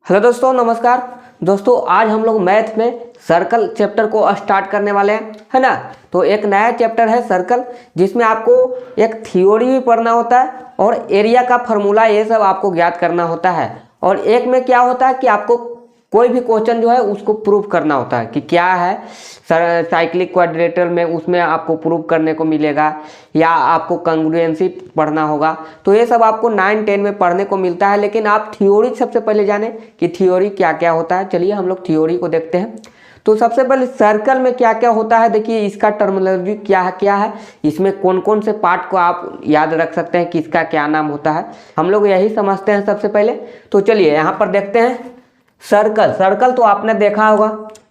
Hello दोस्तों, नमस्कार। दोस्तों आज हम लोग मैथ में सर्कल चैप्टर को स्टार्ट करने वाले हैं, है ना। तो एक नया चैप्टर है सर्कल, जिसमें आपको एक थ्योरी भी पढ़ना होता है और एरिया का फॉर्मूला ये सब आपको ज्ञात करना होता है। और एक में क्या होता है कि आपको कोई भी क्वेश्चन जो है उसको प्रूव करना होता है कि क्या है साइक्लिक क्वाड्रेटर में, उसमें आपको प्रूव करने को मिलेगा या आपको कंग्रुएंसी पढ़ना होगा। तो ये सब आपको 9, 10 में पढ़ने को मिलता है, लेकिन आप थ्योरी सबसे पहले जाने कि थ्योरी क्या क्या होता है। चलिए हम लोग थ्योरी को देखते हैं। तो सबसे पहले सर्कल में क्या क्या होता है, देखिए इसका टर्मिनोलॉजी क्या है, इसमें कौन कौन से पार्ट को आप याद रख सकते हैं कि इसका क्या नाम होता है, हम लोग यही समझते हैं सबसे पहले। तो चलिए यहाँ पर देखते हैं सर्कल तो आपने देखा होगा,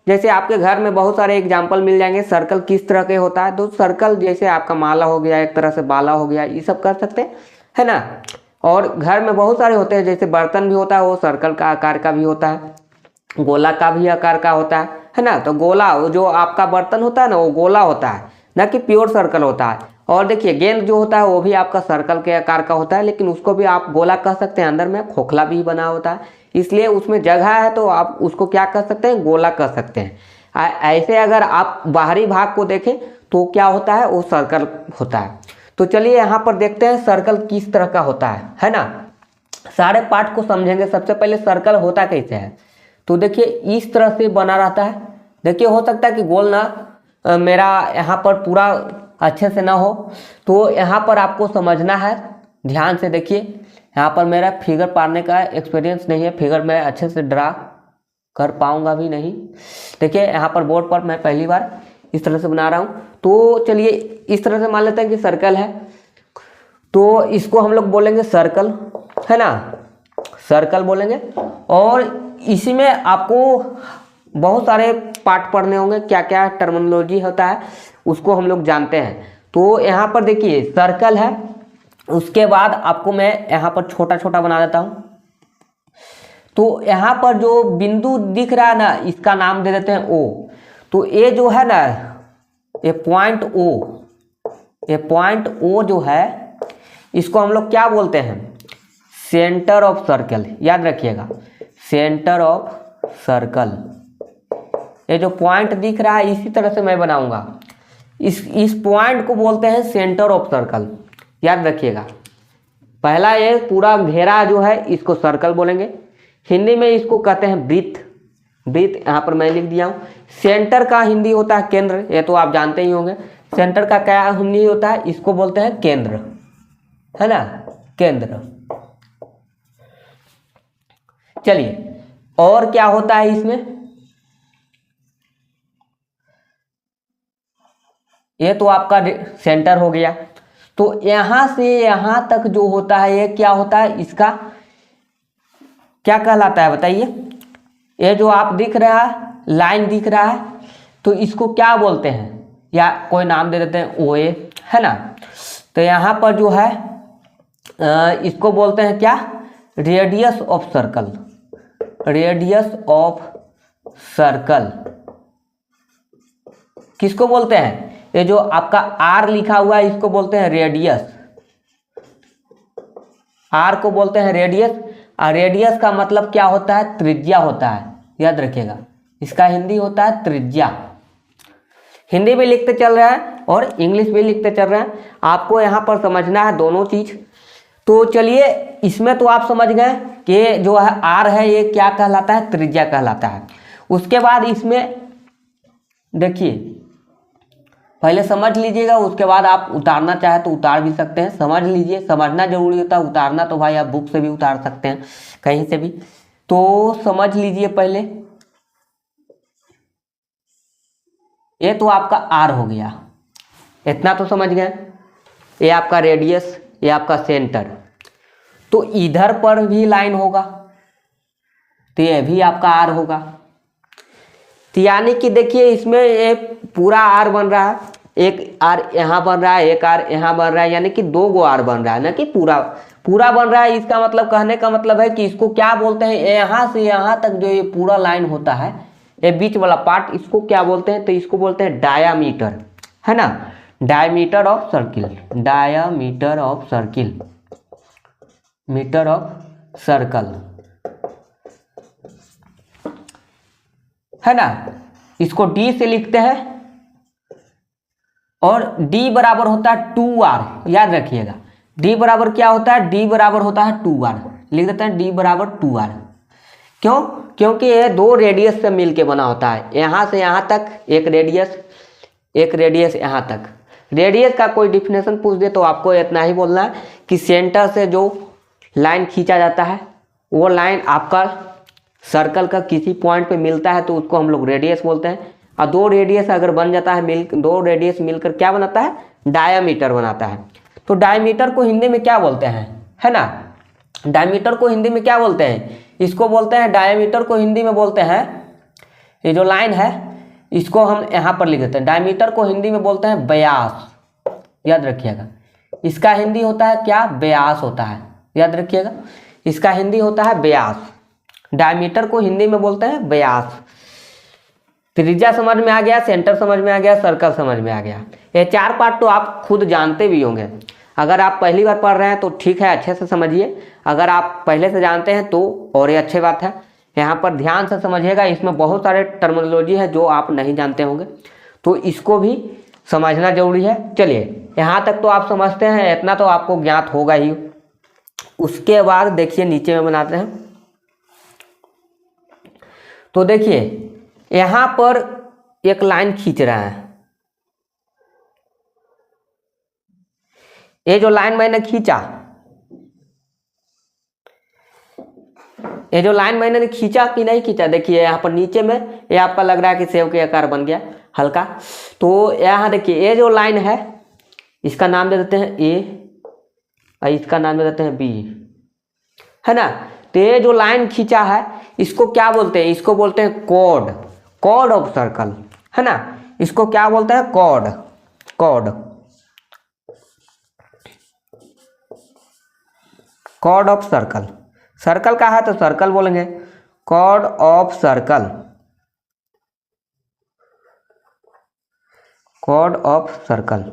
जैसे आपके घर में बहुत सारे एग्जाम्पल मिल जाएंगे सर्कल किस तरह के होता है। तो सर्कल जैसे आपका माला हो गया, एक तरह से बाला हो गया, ये सब कर सकते हैं, है ना। और घर में बहुत सारे होते हैं, जैसे बर्तन भी होता है वो सर्कल का आकार का भी होता है, गोला का भी आकार का होता है ना। तो गोला जो आपका बर्तन होता है ना, वो गोला होता है, ना कि प्योर सर्कल होता है। और देखिए गेंद जो होता है वो भी आपका सर्कल के आकार का होता है, लेकिन उसको भी आप गोला कह सकते हैं, अंदर में खोखला भी बना होता है, इसलिए उसमें जगह है तो आप उसको क्या कर सकते हैं, गोला कर सकते हैं। ऐसे अगर आप बाहरी भाग को देखें तो क्या होता है, वो सर्कल होता है। तो चलिए यहाँ पर देखते हैं सर्कल किस तरह का होता है ना। सारे पार्ट को समझेंगे। सबसे पहले सर्कल होता कैसे है, तो देखिए इस तरह से बना रहता है। देखिए हो सकता है कि गोल ना मेरा यहाँ पर पूरा अच्छे से ना हो, तो यहाँ पर आपको समझना है, ध्यान से देखिए। यहाँ पर मेरा फिगर पाड़ने का एक्सपीरियंस नहीं है, फिगर मैं अच्छे से ड्रा कर पाऊंगा भी नहीं। देखिए यहाँ पर बोर्ड पर मैं पहली बार इस तरह से बना रहा हूँ। तो चलिए इस तरह से मान लेते हैं कि सर्कल है, तो इसको हम लोग बोलेंगे सर्कल, है ना, सर्कल बोलेंगे। और इसी में आपको बहुत सारे पार्ट पढ़ने होंगे, क्या क्या टर्मिनोलॉजी होता है उसको हम लोग जानते हैं। तो यहाँ पर देखिए सर्कल है, उसके बाद आपको मैं यहाँ पर छोटा छोटा बना देता हूँ। तो यहाँ पर जो बिंदु दिख रहा है ना, इसका नाम दे देते हैं ओ। तो ये जो है ना, ये पॉइंट ओ जो है, इसको हम लोग क्या बोलते हैं, सेंटर ऑफ सर्कल। याद रखिएगा, सेंटर ऑफ सर्कल। ये जो पॉइंट दिख रहा है इसी तरह से मैं बनाऊंगा, इस पॉइंट को बोलते हैं सेंटर ऑफ सर्कल। याद रखिएगा, पहला ये पूरा घेरा जो है इसको सर्कल बोलेंगे, हिंदी में इसको कहते हैं वृत्त। यहाँ पर मैं लिख दिया हूँ। सेंटर का हिंदी होता है केंद्र, ये तो आप जानते ही होंगे। सेंटर का क्या हिंदी होता है, इसको बोलते हैं केंद्र, है ना, केंद्र। चलिए और क्या होता है इसमें, ये तो आपका सेंटर हो गया। तो यहां से यहां तक जो होता है ये क्या होता है, इसका क्या कहलाता है बताइए। ये जो आप दिख रहा है, लाइन दिख रहा है, तो इसको क्या बोलते हैं, या कोई नाम दे देते हैं ओए, है ना। तो यहाँ पर जो है इसको बोलते हैं क्या, radius of circle. Radius of circle किसको बोलते हैं, ये जो आपका आर लिखा हुआ है इसको बोलते हैं रेडियस। आर को बोलते हैं रेडियस, और रेडियस का मतलब क्या होता है, त्रिज्या होता है। याद रखिएगा, इसका हिंदी होता है त्रिज्या। हिंदी भी लिखते चल रहा है और इंग्लिश भी लिखते चल रहे हैं, आपको यहाँ पर समझना है दोनों चीज। तो चलिए इसमें तो आप समझ गए कि जो है आर है ये क्या कहलाता है, त्रिज्या कहलाता है। उसके बाद इसमें देखिए पहले समझ लीजिएगा, उसके बाद आप उतारना चाहे तो उतार भी सकते हैं। समझ लीजिए, समझना जरूरी होता है, उतारना तो भाई आप बुक से भी उतार सकते हैं, कहीं से भी। तो समझ लीजिए पहले, ये तो आपका आर हो गया, इतना तो समझ गए। ये आपका रेडियस, ये आपका सेंटर। तो इधर पर भी लाइन होगा, तो ये भी आपका आर होगा। तो यानी कि देखिए इसमें ये पूरा आर बन रहा है, एक आर यहाँ बन रहा है, एक आर यहाँ बन रहा है, यानी कि 2 गो आर बन रहा है, ना कि पूरा बन रहा है। इसका मतलब, कहने का मतलब है कि इसको क्या बोलते हैं, यहाँ से यहाँ तक जो ये पूरा लाइन होता है, ये बीच वाला पार्ट, इसको क्या बोलते हैं, तो इसको बोलते हैं डायामीटर, है ना, diameter of circle. Diameter of circle, meter of circle. है ना, इसको डी से लिखते हैं और डी बराबर होता है 2r, याद रखिएगा डी बराबर क्या होता है, डी बराबर होता है 2r, लिख देते हैं डी बराबर 2r। क्यों? क्योंकि ये दो रेडियस से मिलके बना होता है, यहाँ से यहाँ तक एक रेडियस यहाँ तक। रेडियस का कोई डिफिनेशन पूछ दे तो आपको इतना ही बोलना है कि सेंटर से जो लाइन खींचा जाता है वो लाइन आपका सर्कल का किसी पॉइंट पे मिलता है तो उसको हम लोग रेडियस बोलते हैं। और दो रेडियस अगर बन जाता है दो रेडियस मिलकर क्या बनाता है, डायमीटर बनाता है। तो डायमीटर को हिंदी में क्या बोलते हैं, है ना, डायमीटर को हिंदी में क्या बोलते हैं, इसको बोलते हैं, डायमीटर को हिंदी में बोलते हैं, ये जो लाइन है इसको हम यहाँ पर लिख देते हैं, डायमीटर को हिंदी में बोलते हैं व्यास, याद रखिएगा। इसका हिंदी होता है क्या, व्यास होता है, याद रखिएगा, इसका हिंदी होता है व्यास। डायमीटर को हिंदी में बोलते हैं व्यास। त्रिज्या समझ में आ गया, सेंटर समझ में आ गया, सर्कल समझ में आ गया। ये 4 पार्ट तो आप खुद जानते भी होंगे। अगर आप पहली बार पढ़ रहे हैं तो ठीक है, अच्छे से समझिए। अगर आप पहले से जानते हैं तो और ये अच्छी बात है, यहाँ पर ध्यान से समझिएगा। इसमें बहुत सारे टर्मिनोलॉजी है जो आप नहीं जानते होंगे, तो इसको भी समझना जरूरी है। चलिए यहाँ तक तो आप समझते हैं, इतना तो आपको ज्ञात होगा ही। उसके बाद देखिए नीचे में बनाते हैं। तो देखिए यहाँ पर एक लाइन खींच रहा है, ये जो लाइन मैंने खींचा, ये जो लाइन मैंने खींचा कि नहीं खींचा, देखिए यहाँ पर नीचे में ये आपका लग रहा है कि सेव के आकार बन गया हल्का। तो यहाँ देखिए ये जो लाइन है इसका नाम दे देते हैं ए और इसका नाम दे देते हैं बी, है ना। तो ये जो लाइन खींचा है इसको क्या बोलते हैं, इसको बोलते हैं कॉर्ड, कॉर्ड ऑफ सर्कल, है ना। इसको क्या बोलते हैं, chord, chord of circle. Circle का है तो सर्कल बोलेंगे, chord of circle, chord of circle.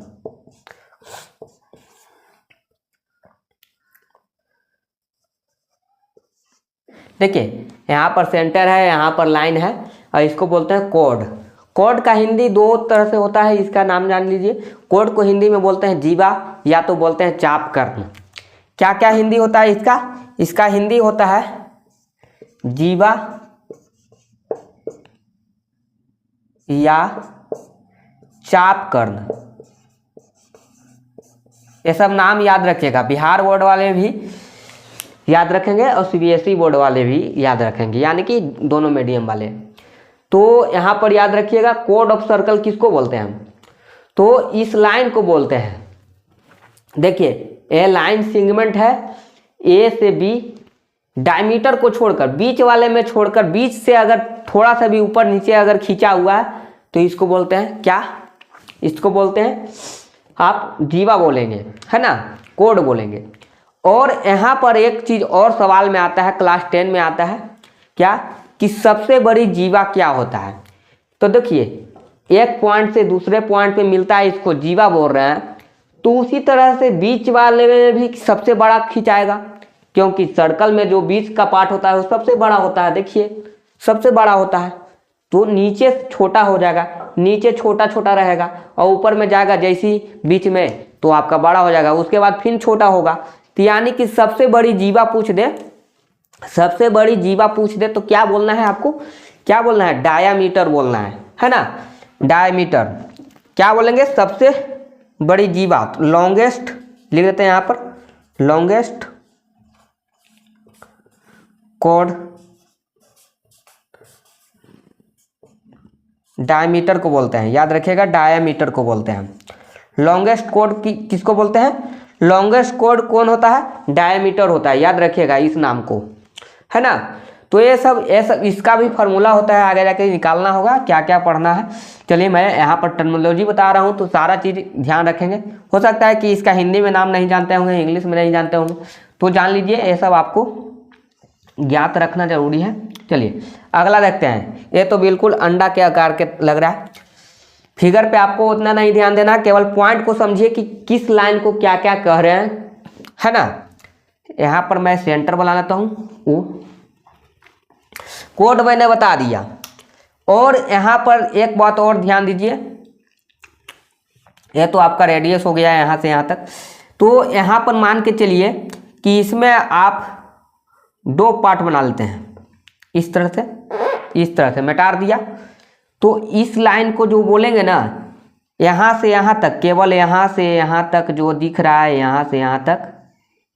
देखिए यहाँ पर सेंटर है, यहाँ पर लाइन है और इसको बोलते हैं कॉर्ड। कॉर्ड का हिंदी 2 तरह से होता है, इसका नाम जान लीजिए। कॉर्ड को हिंदी में बोलते हैं जीवा या तो बोलते हैं चाप कर्ण। क्या क्या हिंदी होता है इसका, इसका हिंदी होता है जीवा या चाप कर्ण। ये सब नाम याद रखिएगा, बिहार बोर्ड वाले भी याद रखेंगे और सीबीएसई बोर्ड वाले भी याद रखेंगे, यानी कि दोनों मीडियम वाले। तो यहाँ पर याद रखिएगा कॉर्ड ऑफ सर्कल किसको बोलते हैं हम, तो इस लाइन को बोलते हैं। देखिए ये लाइन सेगमेंट है ए से बी, डायमीटर को छोड़कर बीच वाले में छोड़कर, बीच से अगर थोड़ा सा भी ऊपर नीचे अगर खींचा हुआ है तो इसको बोलते हैं क्या, इसको बोलते हैं आप जीवा बोलेंगे, है ना, कॉर्ड बोलेंगे। और यहाँ पर एक चीज और सवाल में आता है, क्लास 10 में आता है क्या, कि सबसे बड़ी जीवा क्या होता है। तो देखिए एक पॉइंट से दूसरे पॉइंट पे मिलता है, इसको जीवा बोल रहे हैं। तो उसी तरह से बीच वाले में भी सबसे बड़ा खिंचाएगा, क्योंकि सर्कल में जो बीच का पार्ट होता है वो सबसे बड़ा होता है। देखिए सबसे बड़ा होता है, तो नीचे छोटा हो जाएगा, नीचे छोटा छोटा रहेगा और ऊपर में जाएगा जैसी बीच में तो आपका बड़ा हो जाएगा, उसके बाद फिर छोटा होगा। तो यानी कि सबसे बड़ी जीवा पूछ दे, सबसे बड़ी जीवा पूछ दे तो क्या बोलना है आपको, क्या बोलना है, डायामीटर बोलना है ना, डायामीटर। क्या बोलेंगे, सबसे बड़ी जीवा, लॉन्गेस्ट लिख देते हैं यहाँ पर, लॉन्गेस्ट कॉर्ड, डायमीटर को बोलते हैं, याद रखिएगा डायमीटर को बोलते हैं। लॉन्गेस्ट कॉर्ड किसको बोलते हैं, लॉन्गेस्ट कॉर्ड कौन होता है, डायमीटर होता है, याद रखिएगा इस नाम को, है ना। तो ये सब इसका भी फार्मूला होता है, आगे जाके निकालना होगा क्या क्या पढ़ना है। चलिए मैं यहाँ पर टर्मिनोलॉजी बता रहा हूँ तो सारा चीज़ ध्यान रखेंगे। हो सकता है कि इसका हिंदी में नाम नहीं जानते होंगे, इंग्लिश में नहीं जानते होंगे, तो जान लीजिए ये सब आपको ज्ञात रखना जरूरी है। चलिए अगला देखते हैं। ये तो बिल्कुल अंडा के आकार के लग रहा है, फिगर पे आपको उतना नहीं ध्यान देना, केवल पॉइंट को समझिए कि किस लाइन को क्या क्या कह रहे हैं, है ना। यहाँ पर मैं सेंटर बना लेता हूँ, वो कोड मैंने बता दिया, और यहाँ पर एक बात और ध्यान दीजिए, यह तो आपका रेडियस हो गया यहाँ से यहाँ तक। तो यहाँ पर मान के चलिए कि इसमें आप दो पार्ट बना लेते हैं, इस तरह से मिटा दिया। तो इस लाइन को जो बोलेंगे ना, यहाँ से यहाँ तक, केवल यहाँ से यहाँ तक जो दिख रहा है, यहाँ से यहाँ तक,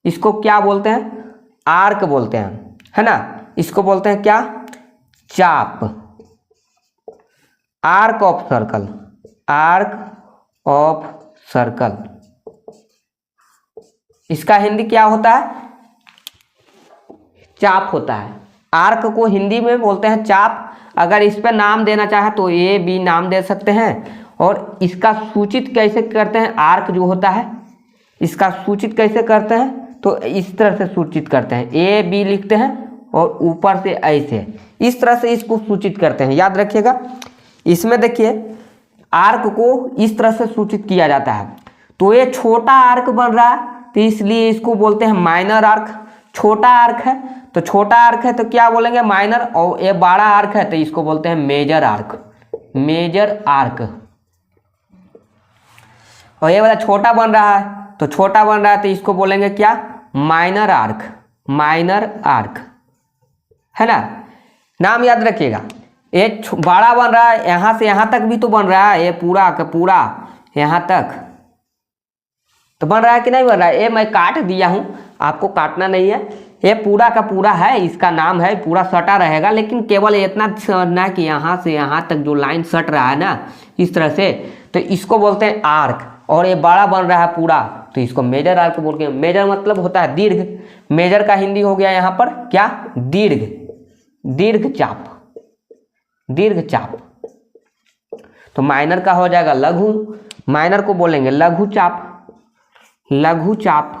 इसको क्या बोलते हैं? आर्क बोलते हैं, है ना। इसको बोलते हैं क्या? चाप, arc of circle, arc of circle. इसका हिंदी क्या होता है? चाप होता है। आर्क को हिंदी में बोलते हैं चाप। अगर इस पर नाम देना चाहे तो ए बी नाम दे सकते हैं। और इसका सूचित कैसे करते हैं? आर्क जो होता है इसका सूचित कैसे करते हैं? तो इस तरह से सूचित करते हैं, ए बी लिखते हैं और ऊपर से ऐसे, इस तरह से इसको सूचित करते हैं। याद रखिएगा, इसमें देखिए आर्क को इस तरह से सूचित किया जाता है। तो ये छोटा आर्क बन रहा है तो इसलिए इसको बोलते हैं माइनर आर्क। छोटा आर्क है तो छोटा आर्क है तो क्या बोलेंगे? माइनर। और ये बड़ा आर्क है तो इसको बोलते हैं मेजर आर्क, मेजर आर्क। और ये वाला छोटा बन रहा है तो छोटा बन रहा है तो इसको बोलेंगे क्या? माइनर आर्क, माइनर आर्क, है ना। नाम याद रखिएगा। ये बड़ा बन रहा है, यहाँ से यहाँ तक भी तो बन रहा है, ये पूरा का पूरा यहाँ तक तो बन रहा है कि नहीं बन रहा है? ये मैं काट दिया हूँ, आपको काटना नहीं है, ये पूरा का पूरा है, इसका नाम है, पूरा सटा रहेगा। लेकिन केवल इतना समझना है कि यहाँ से यहाँ तक जो लाइन सट रहा है ना इस तरह से, तो इसको बोलते हैं आर्क। और ये बड़ा बन रहा है पूरा तो इसको मेजर आर्क बोलते हैं। मेजर मतलब होता है दीर्घ। मेजर का हिंदी हो गया यहाँ पर क्या? दीर्घ, दीर्घ चाप, दीर्घ चाप। तो माइनर का हो जाएगा लघु, माइनर को बोलेंगे लघु चाप, लघु चाप।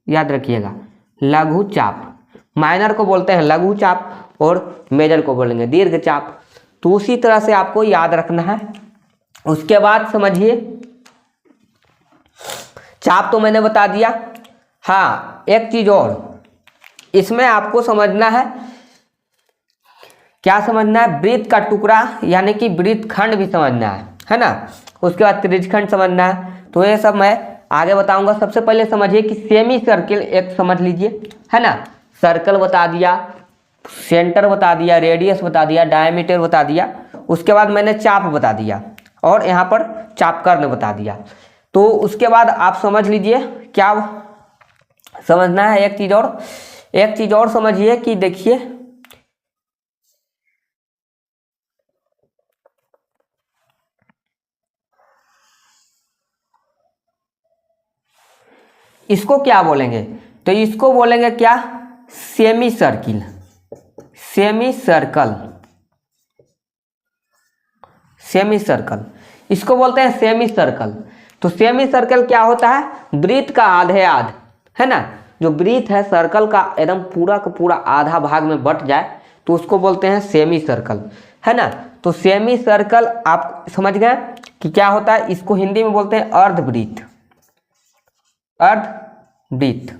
याद रखिएगा, लघु चाप। माइनर को बोलते हैं लघु चाप और मेजर को बोलेंगे दीर्घ चाप। तो उसी तरह से आपको याद रखना है। उसके बाद समझिए, चाप तो मैंने बता दिया। हाँ, एक चीज और इसमें आपको समझना है। क्या समझना है? वृत्त का टुकड़ा यानी कि वृत्त खंड भी समझना है ना। उसके बाद त्रिज्यखंड समझना है। तो ये सब मैं आगे बताऊंगा। सबसे पहले समझिए कि सेमी सर्किल एक समझ लीजिए, है ना। सर्कल बता दिया, सेंटर बता दिया, रेडियस बता दिया, डायमीटर बता दिया। उसके बाद मैंने चाप बता दिया और यहाँ पर चापकर्ण बता दिया। तो उसके बाद आप समझ लीजिए क्या समझना है। एक चीज और समझिए कि देखिए, इसको क्या बोलेंगे? तो इसको बोलेंगे क्या? Semi circle, semi circle, semi circle. इसको बोलते हैं सेमी सर्कल। तो सेमी सर्कल क्या होता है? वृत्त का आधे आध, है ना। जो वृत्त है सर्कल का एकदम पूरा का पूरा आधा भाग में बट जाए तो उसको बोलते हैं सेमी सर्कल, है ना। तो सेमी सर्कल आप समझ गए कि क्या होता है। इसको हिंदी में बोलते हैं अर्धवृत्त, अर्धवृत्त।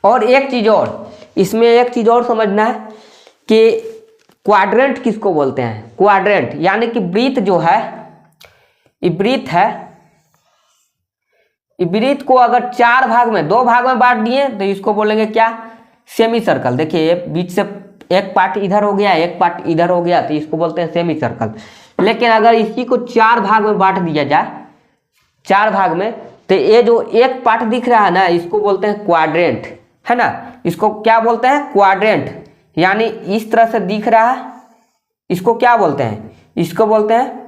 और एक चीज और, इसमें एक चीज और समझना है कि क्वाड्रेंट किसको बोलते हैं? क्वाड्रेंट यानी कि वृत्त जो है, ये वृत्त है, ये वृत्त को अगर चार भाग में, दो भाग में बांट दिए तो इसको बोलेंगे क्या? Semi circle. देखिए बीच से एक पार्ट इधर हो गया, एक पार्ट इधर हो गया, तो इसको बोलते हैं सेमी सर्कल। लेकिन अगर इसी को चार भाग में बांट दिया जाए, चार भाग में, तो ये जो एक पार्ट दिख रहा है ना इसको बोलते हैं क्वाड्रेंट, है ना। इसको क्या बोलते हैं? क्वाड्रेंट। यानी इस तरह से दिख रहा है, इसको क्या बोलते हैं? इसको बोलते हैं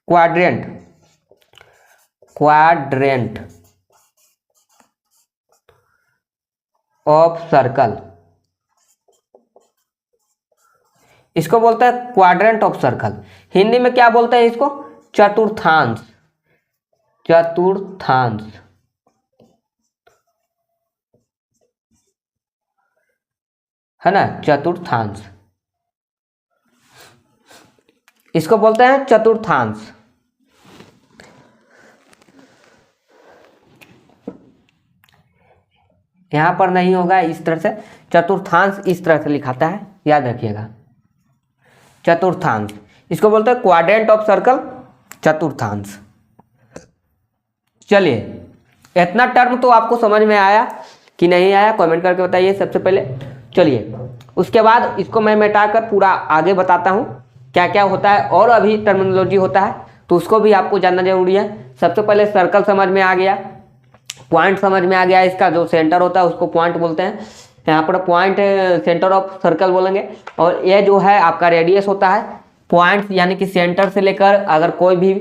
क्वाड्रेंट, क्वाड्रेंट ऑफ सर्कल। इसको बोलते हैं क्वाड्रेंट ऑफ सर्कल। हिंदी में क्या बोलते हैं इसको? चतुर्थांश, चतुर्थांश, है ना, चतुर्थांश। इसको बोलते हैं चतुर्थांश। यहां पर नहीं होगा इस तरह से, चतुर्थांश इस तरह से लिखाता है, याद रखिएगा। चतुर्थांश इसको बोलते हैं क्वाड्रेंट ऑफ सर्कल, चतुर्थांश। चलिए, इतना टर्म तो आपको समझ में आया कि नहीं आया, कमेंट करके बताइए सबसे पहले। चलिए, उसके बाद इसको मैं मिटाकर पूरा आगे बताता हूँ क्या क्या होता है, और अभी टर्मिनोलॉजी होता है तो उसको भी आपको जानना जरूरी है। सबसे पहले सर्कल समझ में आ गया, पॉइंट समझ में आ गया, इसका जो सेंटर होता है उसको पॉइंट बोलते हैं, यहाँ पर पॉइंट सेंटर ऑफ सर्कल बोलेंगे। और ये जो है आपका रेडियस होता है, पॉइंट यानी कि सेंटर से लेकर अगर कोई भी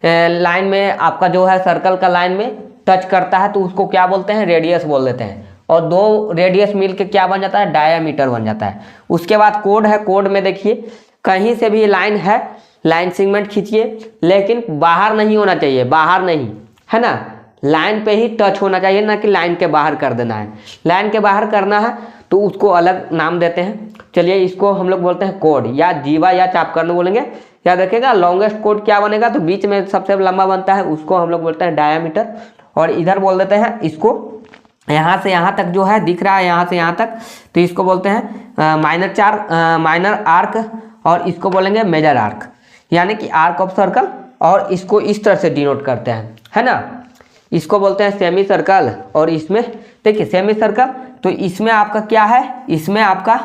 लाइन में आपका जो है सर्कल का लाइन में टच करता है तो उसको क्या बोलते हैं, रेडियस बोल देते हैं। और दो रेडियस मिल के क्या बन जाता है, डायामीटर बन जाता है। उसके बाद कोड है, कोड में देखिए कहीं से भी लाइन है, लाइन सेगमेंट खींचिए, लेकिन बाहर नहीं होना चाहिए, बाहर नहीं, है ना, लाइन पे ही टच होना चाहिए, ना कि लाइन के बाहर कर देना है। लाइन के बाहर करना है तो उसको अलग नाम देते हैं। चलिए, इसको हम लोग बोलते हैं कोड, या जीवा या चापकर्ण बोलेंगे, याद रखिएगा। लॉन्गेस्ट कोड क्या बनेगा, तो बीच में सबसे लंबा बनता है उसको हम लोग बोलते हैं डायामीटर। और इधर बोल देते हैं इसको, यहाँ से यहाँ तक जो है दिख रहा है, यहाँ से यहाँ तक, तो इसको बोलते हैं माइनर आर्क, और इसको बोलेंगे मेजर आर्क, यानी कि आर्क ऑफ सर्कल। और इसको इस तरह से डिनोट करते हैं, है ना। इसको बोलते हैं सेमी सर्कल। और इसमें देखिए सेमी सर्कल, तो इसमें आपका क्या है, इसमें आपका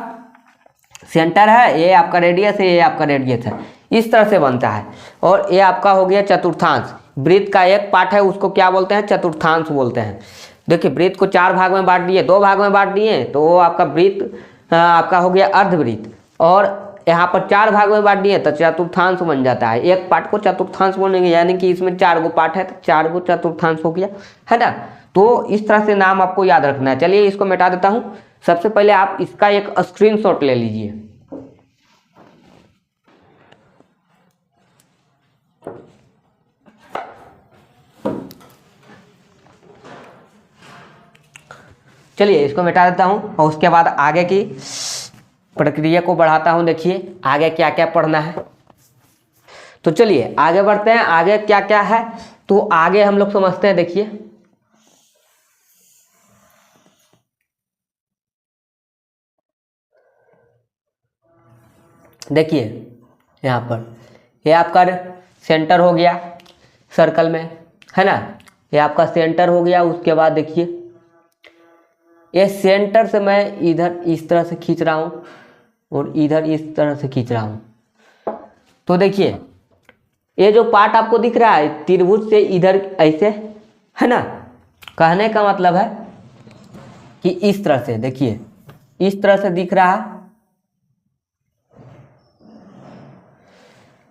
सेंटर है, ये आपका रेडियस है, ये आपका रेडियस है, इस तरह से बनता है। और ये आपका हो गया चतुर्थांश। वृत्त का एक पार्ट है उसको क्या बोलते हैं, चतुर्थांश बोलते हैं। देखिए, वृत्त को 4 भाग में बांट दिए, 2 भाग में बांट दिए, तो वो आपका वृत्त आपका हो गया अर्धवृत्त। और यहाँ पर 4 भाग में बांट दिए तो चतुर्थांश बन जाता है। एक पार्ट को चतुर्थांश बोलेंगे, यानी कि इसमें 4 गो पार्ट है तो 4 गो चतुर्थांश हो गया, है ना। तो इस तरह से नाम आपको याद रखना है। चलिए, इसको मिटा देता हूँ। सबसे पहले आप इसका एक स्क्रीनशॉट ले लीजिए। चलिए, इसको मिटा देता हूँ और उसके बाद आगे की प्रक्रिया को बढ़ाता हूँ। देखिए आगे क्या क्या पढ़ना है। तो चलिए आगे बढ़ते हैं, आगे क्या क्या है तो आगे हम लोग समझते हैं। देखिए, देखिए यहाँ पर ये आपका सेंटर हो गया सर्कल में, है ना, ये आपका सेंटर हो गया। उसके बाद देखिए, ये सेंटर से मैं इधर इस तरह से खींच रहा हूँ और इधर इस तरह से खींच रहा हूँ। तो देखिए, ये जो पार्ट आपको दिख रहा है त्रिभुज से इधर ऐसे, है ना, कहने का मतलब है कि इस तरह से, देखिए इस तरह से दिख रहा है,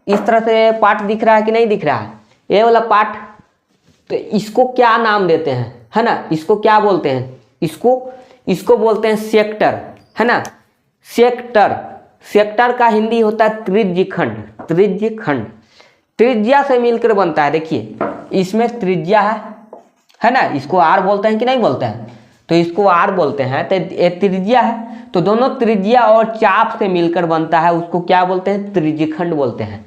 इस तरह से पार्ट दिख रहा है कि नहीं दिख रहा है, ये वाला पार्ट। तो इसको क्या नाम देते हैं, है ना, इसको क्या बोलते हैं, इसको बोलते हैं सेक्टर, है ना। सेक्टर, सेक्टर का हिंदी होता है त्रिज्यखंड। त्रिज्यखंड त्रिज्या से मिलकर बनता है। देखिए, इसमें त्रिज्या है ना, इसको आर बोलते हैं कि नहीं बोलते हैं, तो इसको आर बोलते हैं। तो ये त्रिज्या है, तो दोनों त्रिज्या और चाप से मिलकर बनता है, उसको क्या बोलते हैं, त्रिज्यखंड बोलते हैं।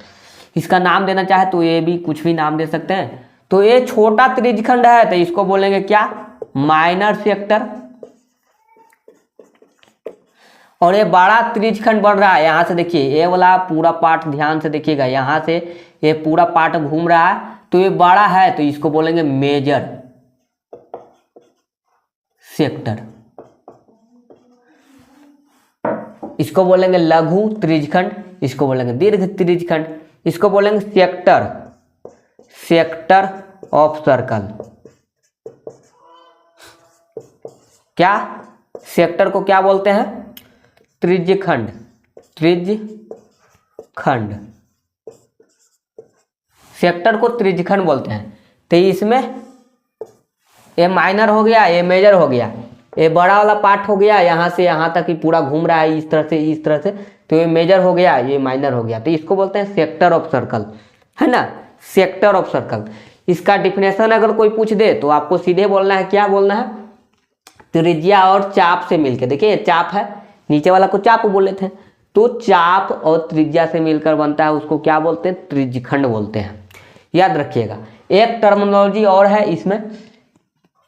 इसका नाम देना चाहे तो ये भी कुछ भी नाम दे सकते हैं। तो ये छोटा त्रिज्यखंड है तो इसको बोलेंगे क्या, माइनर सेक्टर। और ये बड़ा त्रिज्यखंड बढ़ रहा है, यहाँ से देखिए ये वाला पूरा पार्ट ध्यान से देखिएगा, यहाँ से ये पूरा पार्ट घूम रहा है तो ये बड़ा है, तो इसको बोलेंगे मेजर सेक्टर। इसको बोलेंगे लघु त्रिज्यखंड, इसको बोलेंगे दीर्घ त्रिज्यखंड, इसको बोलेंगे सेक्टर, सेक्टर ऑफ सर्कल। क्या, सेक्टर को क्या बोलते हैं, त्रिज्यखंड। त्रिज्यखंड, सेक्टर को त्रिज्यखंड बोलते हैं। तो इसमें ये माइनर हो गया, ये मेजर हो गया, ये बड़ा वाला पार्ट हो गया, यहाँ से यहाँ तक ही पूरा घूम रहा है इस तरह से इस तरह से, तो ये मेजर हो गया, ये माइनर हो गया। तो इसको बोलते हैं सेक्टर ऑफ सर्कल, है ना, सेक्टर ऑफ सर्कल। इसका डिफिनेशन अगर कोई पूछ दे तो आपको सीधे बोलना है, क्या बोलना है, त्रिज्या और चाप से मिलकर। देखिए ये चाप है, नीचे वाला को चाप बोले थे, तो चाप और त्रिज्या से मिलकर बनता है, उसको क्या बोलते हैं, त्रिज्यखंड बोलते हैं। याद रखिएगा। एक टर्मिनोलॉजी और है इसमें,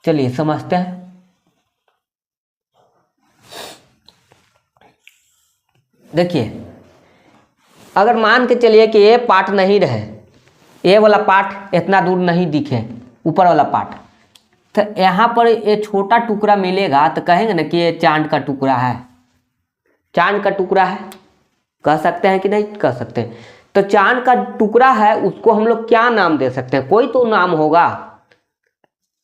चलिए समझते हैं। देखिए अगर मान के चलिए कि ये पार्ट नहीं रहे, ये वाला पार्ट इतना दूर नहीं दिखे, ऊपर वाला पार्ट, तो यहाँ पर ये छोटा टुकड़ा मिलेगा तो कहेंगे ना कि ये चांद का टुकड़ा है, चांद का टुकड़ा है, कह सकते हैं कि नहीं कह सकते। तो चांद का टुकड़ा है, उसको हम लोग क्या नाम दे सकते हैं, कोई तो नाम होगा।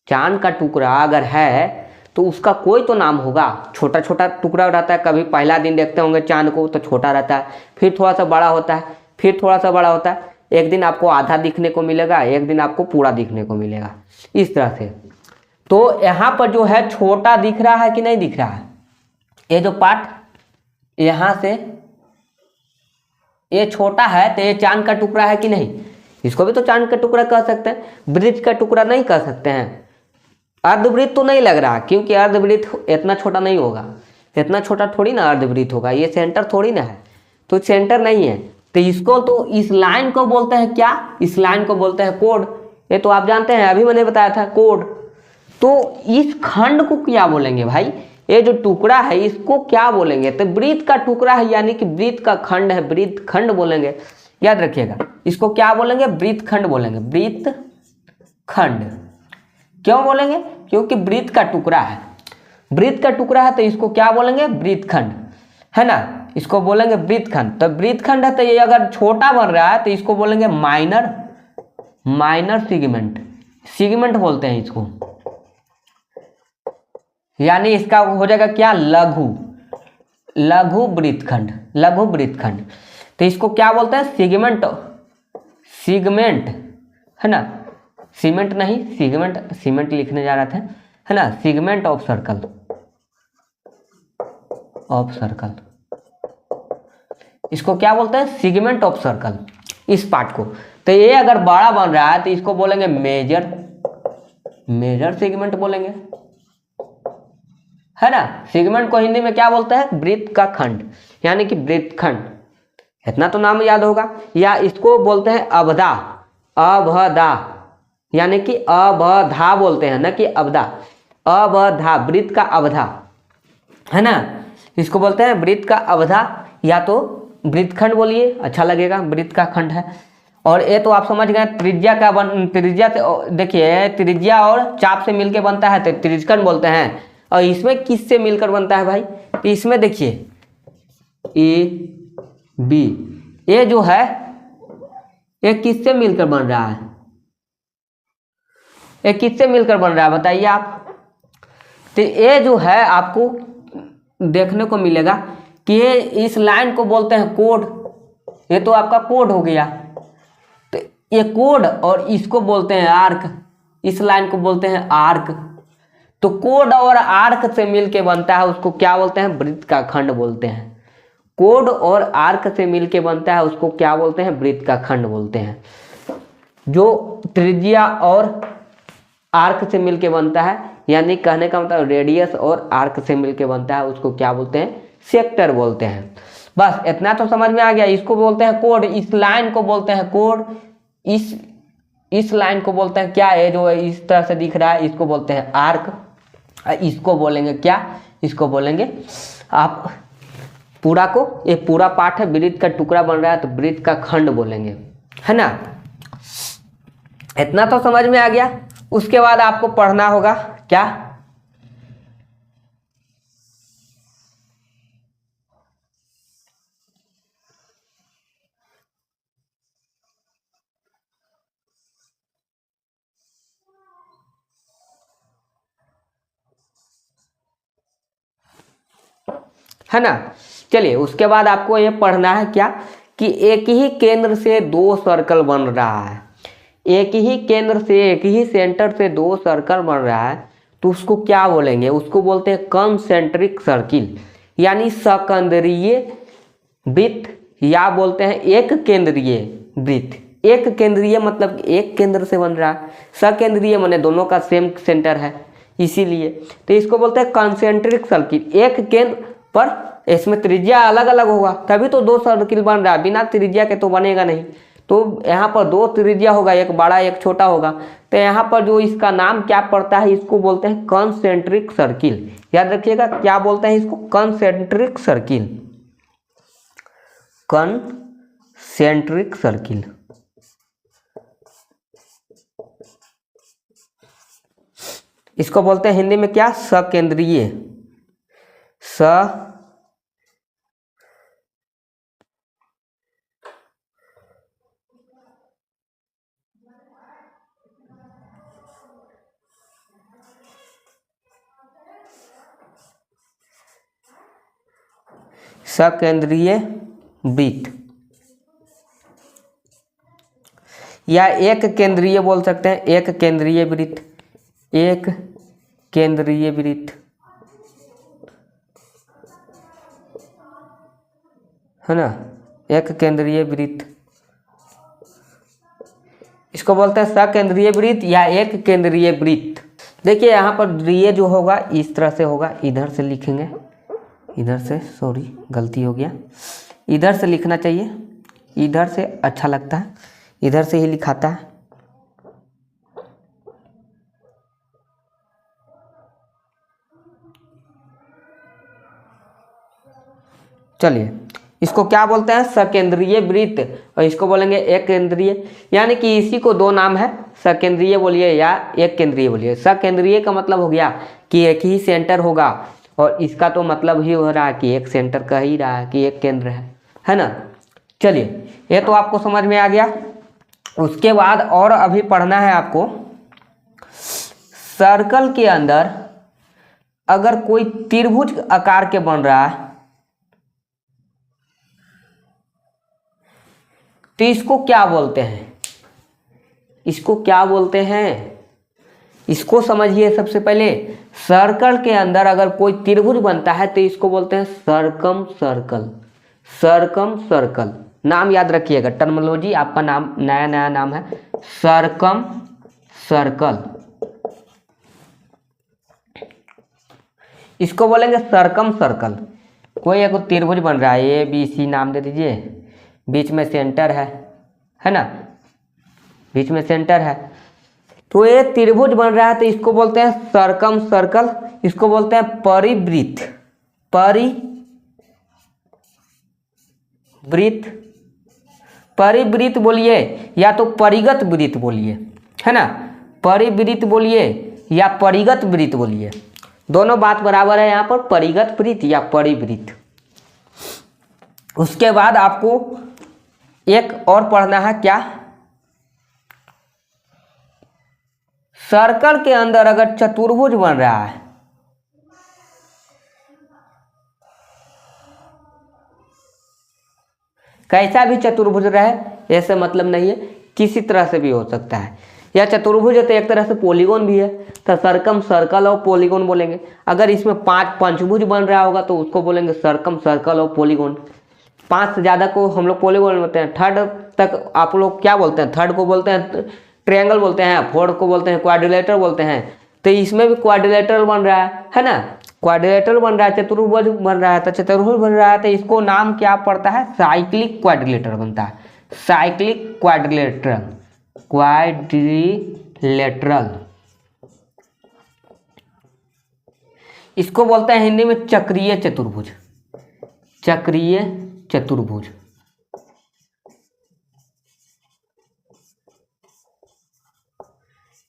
चांद का टुकड़ा अगर है तो उसका कोई तो नाम होगा। छोटा छोटा टुकड़ा रहता है, कभी पहला दिन देखते होंगे चांद को तो छोटा रहता है, फिर थोड़ा सा बड़ा होता है, फिर थोड़ा सा बड़ा होता है, एक दिन आपको आधा दिखने को मिलेगा, एक दिन आपको पूरा दिखने को मिलेगा, इस तरह से। तो यहाँ पर जो है छोटा दिख रहा है कि नहीं दिख रहा है, ये जो पार्ट यहाँ से ये छोटा है तो ये चांद का टुकड़ा है कि नहीं, इसको भी तो चांद का टुकड़ा कह सकते हैं, वृत्त का टुकड़ा नहीं कह सकते हैं। अर्धवृत्त तो नहीं लग रहा, क्योंकि अर्धवृत्त इतना छोटा नहीं होगा, इतना छोटा थोड़ी ना अर्धवृत्त होगा, ये सेंटर थोड़ी ना है, तो सेंटर नहीं है। तो इसको तो इस लाइन को बोलते हैं क्या, इस लाइन को बोलते हैं कोड। ये तो आप जानते हैं, अभी मैंने बताया था कोड। तो इस खंड को क्या बोलेंगे भाई, ये जो टुकड़ा है इसको क्या बोलेंगे, तो वृत्त का टुकड़ा है, यानी कि वृत्त का खंड है, वृत्त खंड बोलेंगे, याद रखिएगा। इसको क्या बोलेंगे, वृत्त खंड बोलेंगे, वृत्त खंड। क्यों बोलेंगे, क्योंकि वृत्त का टुकड़ा है, वृत्त का टुकड़ा है तो इसको क्या बोलेंगे, वृत्त खंड, है ना, इसको बोलेंगे वृत्त खंड। तो वृत्त खंड है तो ये अगर छोटा बन रहा है तो इसको बोलेंगे माइनर, माइनर सेगमेंट, सेगमेंट बोलते हैं इसको, यानी इसका हो जाएगा क्या, लघु, लघु वृत्तखंड, लघु वृत्तखंड। तो इसको क्या बोलते हैं, सेगमेंट, सेगमेंट, है ना, सीमेंट नहीं सेगमेंट, सीमेंट लिखने जा रहा था, है ना, segment of circle, of circle, इसको क्या बोलते हैं, सेगमेंट ऑफ सर्कल, इस पार्ट को। तो ये अगर बड़ा बन रहा है तो इसको बोलेंगे मेजर, मेजर सेगमेंट बोलेंगे, है ना। सेगमेंट को हिंदी में क्या बोलते हैं, वृत्त का खंड, यानी कि वृत्त खंड, इतना तो नाम याद होगा। या इसको बोलते हैं अवधा, अवधा, यानी कि अवधा बोलते हैं ना कि अवधा, अवधा, वृत्त का अवधा, है ना, इसको बोलते हैं वृत्त का अवधा, या तो वृत्तखंड बोलिए, अच्छा लगेगा, वृत्त का खंड है। और ये तो आप समझ गए, त्रिज्या का त्रिज्या से, देखिए त्रिज्या और चाप से मिलके बनता है तो त्रिज्यखंड बोलते हैं। और इसमें किससे मिलकर बनता है भाई, तो इसमें देखिए ए बी, ये जो है ये किससे मिलकर बन रहा है, ये किससे मिलकर बन रहा है बताइए आप। तो ये जो है आपको देखने को मिलेगा कि ये इस लाइन को बोलते हैं कोड, ये तो आपका कोड हो गया। तो ये कोड, और इसको बोलते हैं आर्क, इस लाइन को बोलते हैं आर्क। तो कोड और आर्क से मिलके बनता है, उसको क्या बोलते हैं, वृत्त का खंड बोलते हैं। कोड और आर्क से मिलके बनता है, उसको क्या बोलते हैं, वृत्त का खंड बोलते हैं। जो त्रिज्या और आर्क से मिलके बनता है, यानी कहने का मतलब रेडियस और आर्क से मिलके बनता है, उसको क्या बोलते हैं, सेक्टर बोलते हैं। बस इतना तो समझ में आ गया। इसको बोलते हैं कोड, इस लाइन को बोलते हैं कोड, इस लाइन को बोलते हैं क्या, है जो इस तरह से दिख रहा है, इसको बोलते हैं आर्क। इसको बोलेंगे क्या, इसको बोलेंगे आप पूरा को, ये पूरा पार्ट है, वृत्त का टुकड़ा बन रहा है तो वृत्त का खंड बोलेंगे, है ना। इतना तो समझ में आ गया। उसके बाद आपको पढ़ना होगा क्या, है ना। चलिए उसके बाद आपको ये पढ़ना है क्या, कि एक ही केंद्र से दो सर्कल बन रहा है, एक ही केंद्र से, एक ही सेंटर से दो सर्कल बन रहा है, तो उसको क्या बोलेंगे, उसको बोलते हैं कंसेंट्रिक सर्किल, यानी सकेंद्रीय वृत्त, या बोलते हैं एक केंद्रीय वृत्त। एक केंद्रीय मतलब एक केंद्र से बन रहा है, सकेंद्रीय माने दोनों का सेम सेंटर है, इसीलिए तो इसको बोलते हैं कंसेंट्रिक सर्किल। एक केंद्र पर, इसमें त्रिज्या अलग अलग होगा तभी तो दो सर्किल बन रहा है, बिना त्रिज्या के तो बनेगा नहीं। तो यहाँ पर दो त्रिज्या होगा, एक बड़ा एक छोटा होगा, तो यहाँ पर जो इसका नाम क्या पड़ता है, इसको बोलते हैं कंसेंट्रिक सर्किल। याद रखिएगा क्या बोलते हैं इसको, कंसेंट्रिक सर्किल। Concentric circle. इसको बोलते हैं हिंदी में क्या, सकेंद्रीय। सकेंद्रीय वृत्त या एक केंद्रीय बोल सकते हैं, एक केंद्रीय वृत्त, एक केंद्रीय वृत्त, है ना, एक केंद्रीय वृत्त। इसको बोलते हैं सकेंद्रीय वृत्त या एक केंद्रीय वृत्त। देखिए यहाँ पर द्रिय जो होगा इस तरह से होगा, इधर से लिखेंगे, इधर से, सॉरी गलती हो गया, इधर से लिखना चाहिए, इधर से अच्छा लगता है, इधर से ही लिखाता है। चलिए इसको क्या बोलते हैं, सकेंद्रीय वृत्त, और इसको बोलेंगे एक केंद्रीय, यानी कि इसी को दो नाम है, सकेंद्रीय बोलिए या एक केंद्रीय बोलिए। सकेंद्रीय का मतलब हो गया कि एक ही सेंटर होगा, और इसका तो मतलब ही हो रहा है कि एक सेंटर कह ही रहा है कि एक केंद्र है ना। चलिए ये तो आपको समझ में आ गया। उसके बाद और अभी पढ़ना है आपको, सर्कल के अंदर अगर कोई त्रिभुज आकार के बन रहा है तो इसको क्या बोलते हैं, इसको क्या बोलते हैं, इसको समझिए। सबसे पहले सर्कल के अंदर अगर कोई त्रिभुज बनता है तो इसको बोलते हैं सर्कम सर्कल। सर्कम सर्कल नाम याद रखिएगा, टर्मिनोलॉजी आपका नाम नया नया नाम है, सर्कम सर्कल। इसको बोलेंगे सर्कम सर्कल। कोई एक त्रिभुज बन रहा है, ए बी सी नाम दे दीजिए, बीच में सेंटर है ना, बीच में सेंटर है, तो ये त्रिभुज बन रहा है तो इसको बोलते हैं सर्कम सर्कल। इसको बोलते हैं परिवृत्त, परिवृत्त, परिवृत्त बोलिए या तो परिगत वृत्त बोलिए, है ना, परिवृत्त बोलिए या परिगत वृत्त बोलिए, दोनों बात बराबर है यहाँ पर, परिगत वृत्त या परिवृत्त। उसके बाद आपको एक और पढ़ना है क्या, सर्कल के अंदर अगर चतुर्भुज बन रहा है, कैसा भी चतुर्भुज रहे ऐसे मतलब नहीं है, किसी तरह से भी हो सकता है। या चतुर्भुज है तो एक तरह से पॉलीगॉन भी है, तो सर्कम सर्कल और पॉलीगॉन बोलेंगे। अगर इसमें पांच पंचभुज बन रहा होगा तो उसको बोलेंगे सर्कम सर्कल और पॉलीगॉन। पांच से ज़्यादा को हम लोग पॉलीगॉन बोलते हैं। थर्ड तक आप लोग क्या बोलते हैं, थर्ड को बोलते हैं ट्रायंगल बोलते हैं, फोर्थ को बोलते हैं क्वाड्रिलेटरल बोलते हैं। तो इसमें भी क्वाड्रिलेटरल बन रहा है ना, क्वाड्रिलेटरल बन रहा है, चतुर्भुज बन रहा है, तो चतुर्भुज बन रहा है तो इसको नाम क्या पड़ता है, साइक्लिक क्वाड्रिलेटरल बनता है, साइक्लिक क्वाड्रिलेटरल, क्वाड्रिलेटरल। इसको बोलते हैं हिंदी में चक्रीय चतुर्भुज, चक्रीय चतुर्भुज।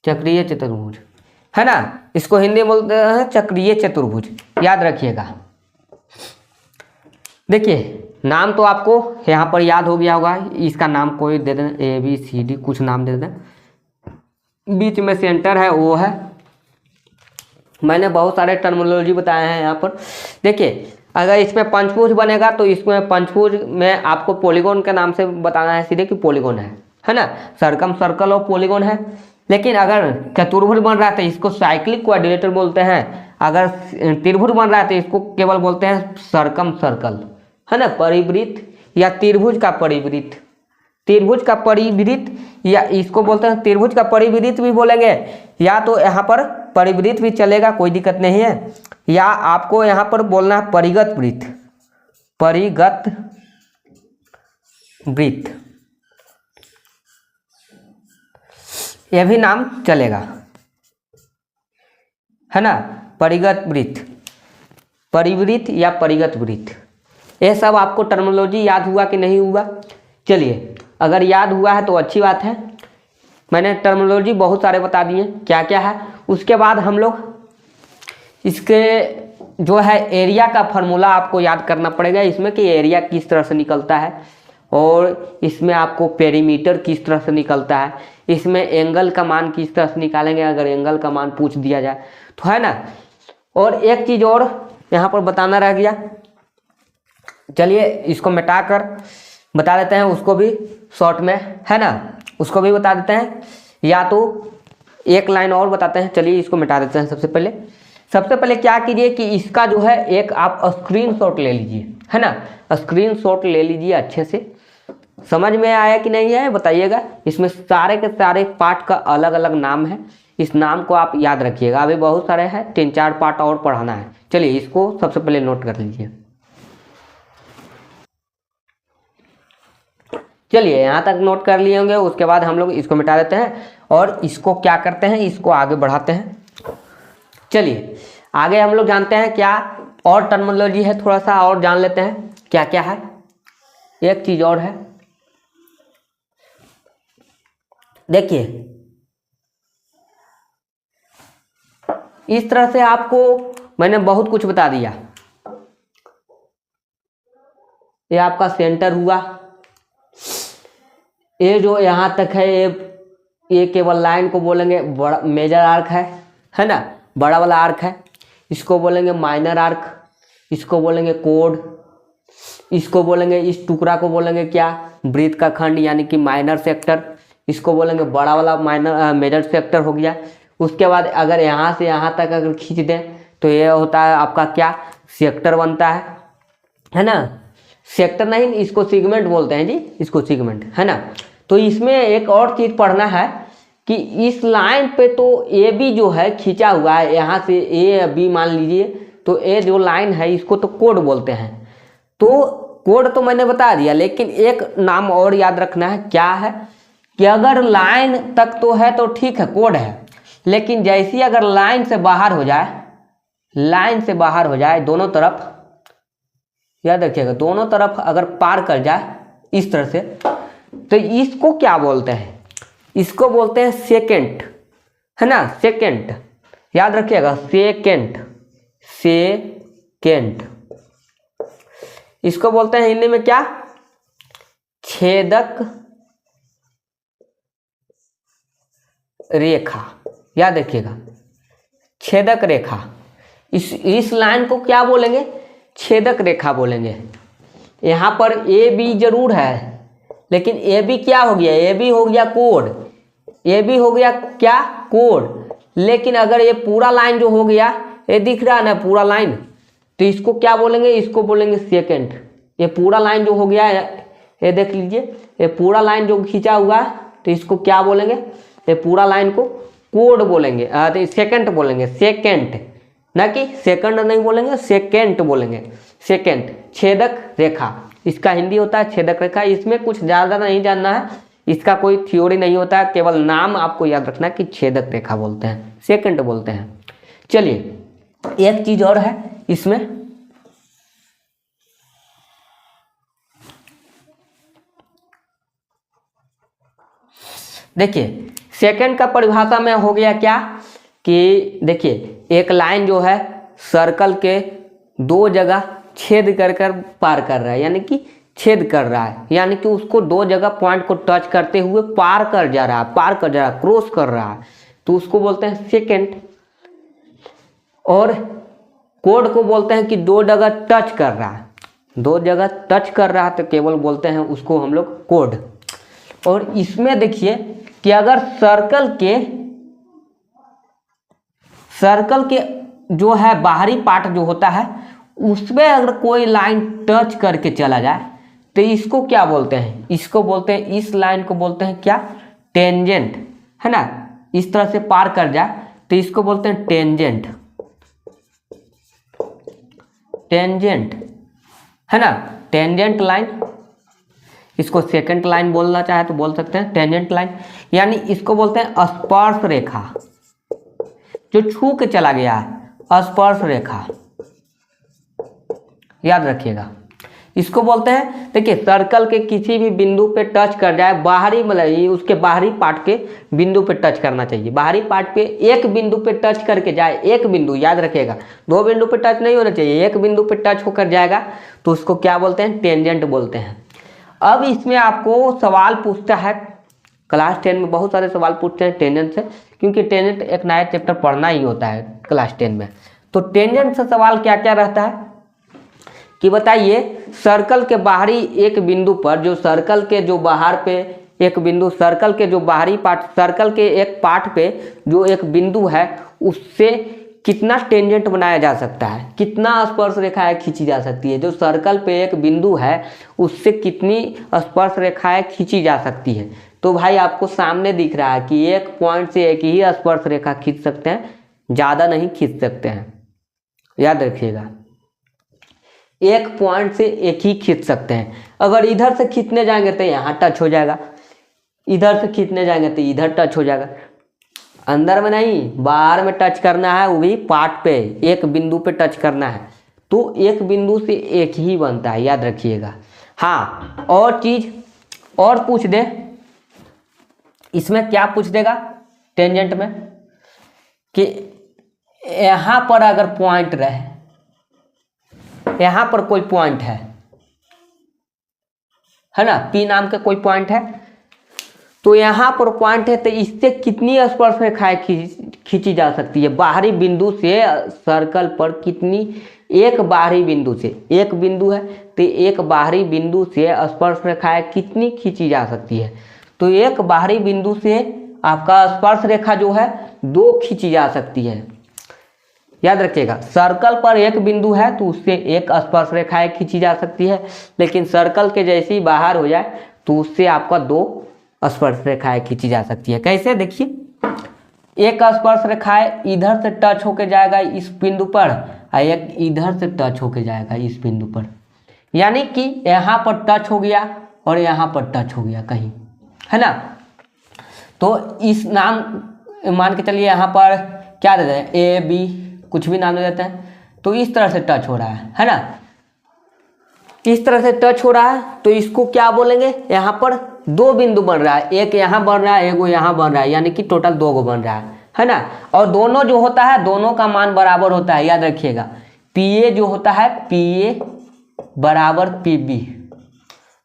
चक्रीय चतुर्भुज है ना, इसको हिंदी में बोलते हैं चक्रीय चतुर्भुज, याद रखिएगा। देखिए नाम तो आपको यहाँ पर याद हो गया होगा, इसका नाम कोई दे दें, ए बी सी डी कुछ नाम दे दें, बीच में सेंटर है वो है। मैंने बहुत सारे टर्मिनोलॉजी बताए हैं यहाँ पर। देखिए अगर इसमें पंचभुज बनेगा तो इसमें पंचभुज में आपको पॉलीगॉन के नाम से बताना है सीधे कि पॉलीगॉन है ना, सर्कम सर्कल और पॉलीगॉन है। लेकिन अगर चतुर्भुज बन रहा है तो इसको साइक्लिक क्वाड्रिलेटरल बोलते हैं, अगर त्रिभुज बन रहा है तो इसको केवल बोलते हैं सर्कम सर्कल, है ना, परिवृत्त या त्रिभुज का परिवृत्त, त्रिभुज का परिवृत्त, या इसको बोलते हैं त्रिभुज का परिवृत्त भी बोलेंगे, या तो यहाँ पर परिवृत्त भी चलेगा, कोई दिक्कत नहीं है, या आपको यहाँ पर बोलना है परिगत वृत्त, परिगत वृत्त, यह भी नाम चलेगा, है ना, परिगत वृत्त, परिवृत्त या परिगत वृत्त, ये सब आपको टर्मिनोलॉजी याद हुआ कि नहीं हुआ? चलिए, अगर याद हुआ है तो अच्छी बात है। मैंने टर्मिनोलॉजी बहुत सारे बता दिए क्या क्या है। उसके बाद हम लोग इसके जो है एरिया का फार्मूला आपको याद करना पड़ेगा इसमें, कि एरिया किस तरह से निकलता है, और इसमें आपको पेरीमीटर किस तरह से निकलता है, इसमें एंगल का मान किस तरह से निकालेंगे अगर एंगल का मान पूछ दिया जाए तो, है ना। और एक चीज़ और यहाँ पर बताना रह गया, चलिए इसको मिटाकर बता देते हैं, उसको भी शॉर्ट में, है ना, उसको भी बता देते हैं, या तो एक लाइन और बताते हैं। चलिए इसको मिटा देते हैं। सबसे पहले क्या कीजिए कि इसका जो है एक आप स्क्रीनशॉट ले लीजिए, है ना, स्क्रीनशॉट ले लीजिए अच्छे से। समझ में आया कि नहीं है बताइएगा। इसमें सारे के सारे पार्ट का अलग अलग नाम है, इस नाम को आप याद रखिएगा। अभी बहुत सारे हैं, 3-4 पार्ट और पढ़ाना है। चलिए इसको सबसे पहले नोट कर लीजिए। चलिए यहाँ तक नोट कर लिए होंगे। उसके बाद हम लोग इसको मिटा देते हैं और इसको क्या करते हैं, इसको आगे बढ़ाते हैं। चलिए आगे हम लोग जानते हैं क्या और टर्मिनोलॉजी है, थोड़ा सा और जान लेते हैं क्या क्या है। एक चीज और है, देखिए इस तरह से आपको मैंने बहुत कुछ बता दिया। ये आपका सेंटर हुआ, ये जो यहाँ तक है ये केवल लाइन को बोलेंगे बड़ा मेजर आर्क है ना, बड़ा वाला आर्क है। इसको बोलेंगे माइनर आर्क, इसको बोलेंगे कोड, इसको बोलेंगे, इस टुकड़ा को बोलेंगे क्या, वृत्त का खंड यानी कि माइनर सेक्टर। इसको बोलेंगे बड़ा वाला माइनर मेजर सेक्टर हो गया। उसके बाद अगर यहाँ से यहाँ तक अगर खींच दें तो ये होता है आपका क्या, सेक्टर बनता है ना। सेक्टर नहीं, इसको सेगमेंट बोलते हैं जी, इसको सेगमेंट, है ना। तो इसमें एक और चीज पढ़ना है कि इस लाइन पे तो ए बी जो है खींचा हुआ है, यहाँ से ए बी मान लीजिए, तो ये जो लाइन है इसको तो कोड बोलते हैं। तो कोड तो मैंने बता दिया, लेकिन एक नाम और याद रखना है, क्या है कि अगर लाइन तक तो है तो ठीक है, कोड है, लेकिन जैसी अगर लाइन से बाहर हो जाए, लाइन से बाहर हो जाए दोनों तरफ, याद रखिएगा, दोनों तरफ अगर पार कर जाए इस तरह से, तो इसको क्या बोलते हैं, इसको बोलते हैं सेकेंड, है ना, सेकेंड। याद रखिएगा, सेकेंड, सेकेंड। इसको बोलते हैं हिंदी में क्या, छेदक रेखा। याद रखिएगा, छेदक रेखा। इस लाइन को क्या बोलेंगे, छेदक रेखा बोलेंगे। यहाँ पर ए बी जरूर है, लेकिन ए बी क्या हो गया, ए बी हो गया कोड, ए बी हो गया क्या, कोड। लेकिन अगर ये पूरा लाइन जो हो गया, ये दिख रहा है ना पूरा लाइन, तो इसको क्या बोलेंगे, इसको बोलेंगे सेकेंड। ये पूरा लाइन जो हो गया, ये देख लीजिए, ये पूरा लाइन जो खींचा हुआ है, तो इसको क्या बोलेंगे, ये पूरा लाइन को कोड बोलेंगे, तो सेकेंड बोलेंगे, सेकेंड, ना कि सेकंड नहीं बोलेंगे, सेकेंड बोलेंगे, सेकेंड। छेदक रेखा, इसका हिंदी होता है छेदक रेखा। इसमें कुछ ज़्यादा नहीं जानना है, इसका कोई थ्योरी नहीं होता है, केवल नाम आपको याद रखना है कि छेदक रेखा बोलते हैं, सेकेंड बोलते हैं। चलिए एक चीज और है इसमें, देखिए सेकेंड का परिभाषा में हो गया क्या कि देखिए एक लाइन जो है सर्कल के दो जगह छेद कर कर पार कर रहा है, यानी कि छेद कर रहा है, यानी कि उसको दो जगह पॉइंट को टच करते हुए पार कर जा रहा है, पार कर जा रहा है, क्रॉस कर रहा है, तो उसको बोलते हैं सेकेंड। और कोड को बोलते हैं कि दो जगह टच कर रहा है, दो जगह टच कर रहा है, तो केवल बोलते हैं उसको हम लोग कोड। और इसमें देखिए कि अगर सर्कल के जो है बाहरी पार्ट जो होता है, उसमें अगर कोई लाइन टच करके चला जाए तो इसको क्या बोलते हैं, इसको बोलते हैं, इस लाइन को बोलते हैं क्या, टेंजेंट, है ना। इस तरह से पार कर जाए तो इसको बोलते हैं टेंजेंट, टेंजेंट, है ना, टेंजेंट लाइन। इसको सेकंड लाइन बोलना चाहे तो बोल सकते हैं टेंजेंट लाइन, यानी इसको बोलते हैं स्पर्श रेखा, जो छू के चला गया है, स्पर्श रेखा। याद रखिएगा, इसको बोलते हैं, देखिए सर्कल के किसी भी बिंदु पे टच कर जाए, बाहरी मतलब उसके बाहरी पार्ट के बिंदु पे टच करना चाहिए, बाहरी पार्ट पे एक बिंदु पे टच करके जाए, एक बिंदु याद रखिएगा, दो बिंदु पे टच नहीं होना चाहिए, एक बिंदु पे टच होकर जाएगा तो उसको क्या बोलते हैं, टेंजेंट बोलते हैं। अब इसमें आपको सवाल पूछता है, क्लास 10 में बहुत सारे सवाल पूछते हैं टेंजेंट से, क्योंकि टेंजेंट एक नया चैप्टर पढ़ना ही होता है क्लास 10 में। तो टेंजेंट से सवाल क्या क्या रहता है कि बताइए सर्कल के बाहरी एक बिंदु पर, जो सर्कल के जो बाहर पे एक बिंदु, सर्कल के जो बाहरी पार्ट, सर्कल के एक पार्ट पे जो एक बिंदु है उससे कितना टेंजेंट बनाया जा सकता है, कितना स्पर्श रेखाएं खींची जा सकती है। जो सर्कल पे एक बिंदु है उससे कितनी स्पर्श रेखाएं खींची जा सकती है। तो भाई आपको सामने दिख रहा है कि एक पॉइंट से एक ही स्पर्श रेखा खींच सकते हैं, ज़्यादा नहीं खींच सकते हैं, याद रखिएगा, एक पॉइंट से एक ही खींच सकते हैं। अगर इधर से खींचने जाएंगे तो यहाँ टच हो जाएगा, इधर से खींचने जाएंगे तो इधर टच हो जाएगा, अंदर में नहीं बाहर में टच करना है, वो भी पार्ट पे एक बिंदु पे टच करना है, तो एक बिंदु से एक ही बनता है, याद रखिएगा। हाँ और चीज और पूछ दे, इसमें क्या पूछ देगा टेंजेंट में कि यहाँ पर अगर पॉइंट रहे, यहाँ पर कोई पॉइंट है ना, पी नाम का कोई पॉइंट है, तो यहाँ पर पॉइंट है तो इससे कितनी स्पर्श रेखाएं खींची जा सकती है बाहरी बिंदु से सर्कल पर, कितनी, एक बाहरी बिंदु से, एक बिंदु है तो एक बाहरी बिंदु से स्पर्श रेखाएं कितनी खींची जा सकती है। तो एक बाहरी बिंदु से आपका स्पर्श रेखा जो है 2 खींची जा सकती है, याद रखिएगा। सर्कल पर एक बिंदु है तो उससे एक स्पर्श रेखाएं खींची जा सकती है, लेकिन सर्कल के जैसे ही बाहर हो जाए तो उससे आपका 2 स्पर्श रेखाएं खींची जा सकती है। कैसे, देखिए एक स्पर्श रेखाएं इधर से टच होके जाएगा इस बिंदु पर और एक इधर से टच होके जाएगा इस बिंदु पर, यानी कि यहाँ पर टच हो गया और यहाँ पर टच हो गया कहीं, है ना। तो इस नाम मान के चलिए यहाँ पर क्या दे दें, ए बी कुछ भी नाम दे देते हैं, तो इस तरह से टच हो रहा है ना, इस तरह से टच हो रहा है तो इसको क्या बोलेंगे, यहाँ पर 2 बिंदु बन रहा है, एक यहाँ बन रहा है, एक वो यहाँ बन रहा है, यानी कि टोटल 2 गो बन रहा है ना। और दोनों जो होता है दोनों का मान बराबर होता है, याद रखिएगा, पी ए जो होता है पी ए बराबर पी बी,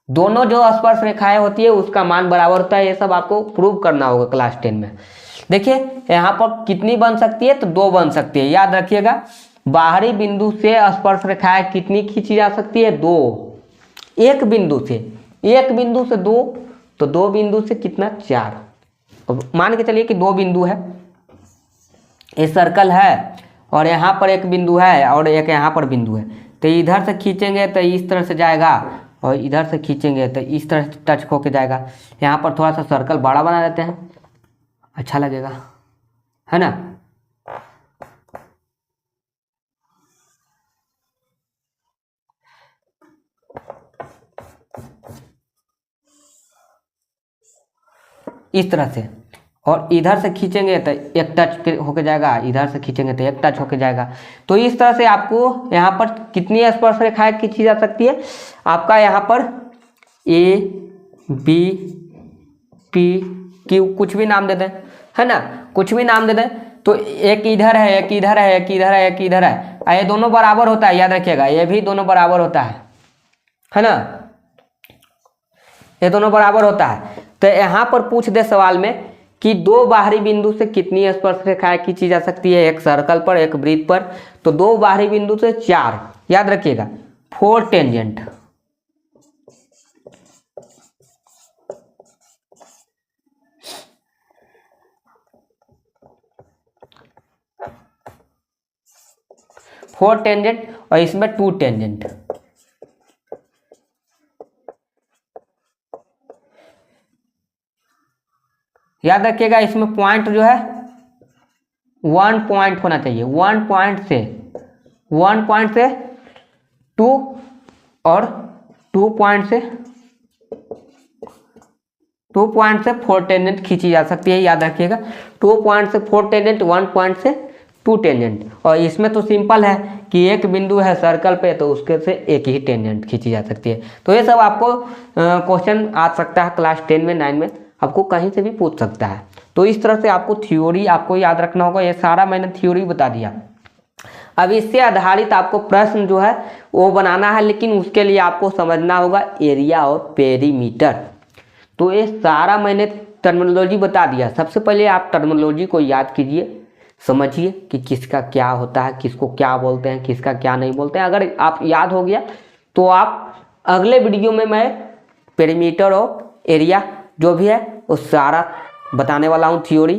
दोनों जो स्पर्श रेखाएं होती है उसका मान बराबर होता है। ये सब आपको प्रूव करना होगा क्लास 10 में। देखिए यहाँ पर कितनी बन सकती है, तो 2 बन सकती है, याद रखिएगा। बाहरी बिंदु से स्पर्श रेखाएं कितनी खींची जा सकती है, 2, एक बिंदु से 2, तो 2 बिंदु से कितना, 4। अब मान के चलिए कि 2 बिंदु है, ये सर्कल है और यहाँ पर एक बिंदु है और एक यहाँ पर बिंदु है, तो इधर से खींचेंगे तो इस तरह से जाएगा और इधर से खींचेंगे तो इस तरह से टच होके जाएगा। यहाँ पर थोड़ा सा सर्कल बड़ा बना देते हैं, अच्छा लगेगा, है ना। इस तरह से, और इधर से खींचेंगे तो एक टच होके जाएगा, इधर से खींचेंगे तो एक टच होके जाएगा। तो इस तरह से आपको यहाँ पर कितनी स्पर्श रेखाएं खींची जा सकती है, आपका यहाँ पर ए बी पी क्यू कुछ भी नाम दे दें, है ना, कुछ भी नाम दे दें। तो एक इधर है, एक इधर है, एक इधर है, एक इधर है, ये दोनों बराबर होता है, याद रखिएगा, ये भी दोनों बराबर होता है ना, ये दोनों बराबर होता है। तो यहाँ पर पूछ दे सवाल में कि 2 बाहरी बिंदु से कितनी स्पर्श रेखाएं खींची जा सकती है, एक सर्कल पर एक वृत्त पर, तो 2 बाहरी बिंदु से 4, याद रखिएगा, 4 टेंजेंट। फोर टेंजेंट और इसमें 2 टेंजेंट। याद रखिएगा इसमें पॉइंट जो है 1 पॉइंट होना चाहिए, 1 पॉइंट से 2 और 2 पॉइंट से 4 टेंजेंट खींची जा सकती है, याद रखिएगा। 2 पॉइंट से 4 टेंजेंट, 1 पॉइंट से 2 टेंजेंट। और इसमें तो सिंपल है कि एक बिंदु है सर्कल पे तो उसके से एक ही टेंजेंट खींची जा सकती है। तो ये सब आपको क्वेश्चन आ सकता है क्लास 10 में 9 में, आपको कहीं से भी पूछ सकता है। तो इस तरह से आपको थ्योरी आपको याद रखना होगा। ये सारा मैंने थ्योरी बता दिया। अब इससे आधारित आपको प्रश्न जो है वो बनाना है, लेकिन उसके लिए आपको समझना होगा एरिया और पेरीमीटर। तो ये सारा मैंने टर्मिनोलॉजी बता दिया। सबसे पहले आप टर्मिनोलॉजी को याद कीजिए, समझिए कि किसका क्या होता है, किसको क्या बोलते हैं, किसका क्या नहीं बोलते हैं। अगर आप याद हो गया तो आप अगले वीडियो में मैं पेरीमीटर और एरिया जो भी है वो सारा बताने वाला हूँ थ्योरी,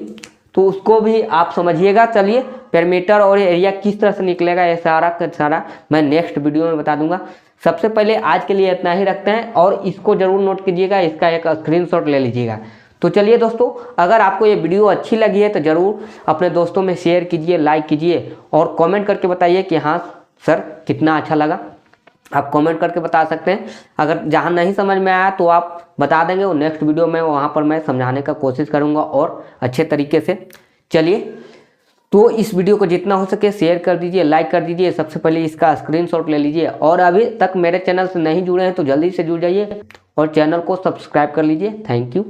तो उसको भी आप समझिएगा। चलिए पेरीमीटर और एरिया किस तरह से निकलेगा ये सारा का सारा मैं नेक्स्ट वीडियो में बता दूंगा। सबसे पहले आज के लिए इतना ही रखते हैं और इसको जरूर नोट कीजिएगा, इसका एक स्क्रीनशॉट ले लीजिएगा। तो चलिए दोस्तों, अगर आपको ये वीडियो अच्छी लगी है तो ज़रूर अपने दोस्तों में शेयर कीजिए, लाइक कीजिए और कमेंट करके बताइए कि हाँ सर कितना अच्छा लगा। आप कमेंट करके बता सकते हैं। अगर जहाँ नहीं समझ में आया तो आप बता देंगे, वो नेक्स्ट वीडियो में वहाँ पर मैं समझाने का कोशिश करूँगा और अच्छे तरीके से। चलिए, तो इस वीडियो को जितना हो सके शेयर कर दीजिए, लाइक कर दीजिए। सबसे पहले इसका स्क्रीनशॉट ले लीजिए और अभी तक मेरे चैनल से नहीं जुड़े हैं तो जल्दी से जुड़ जाइए और चैनल को सब्सक्राइब कर लीजिए। Thank you.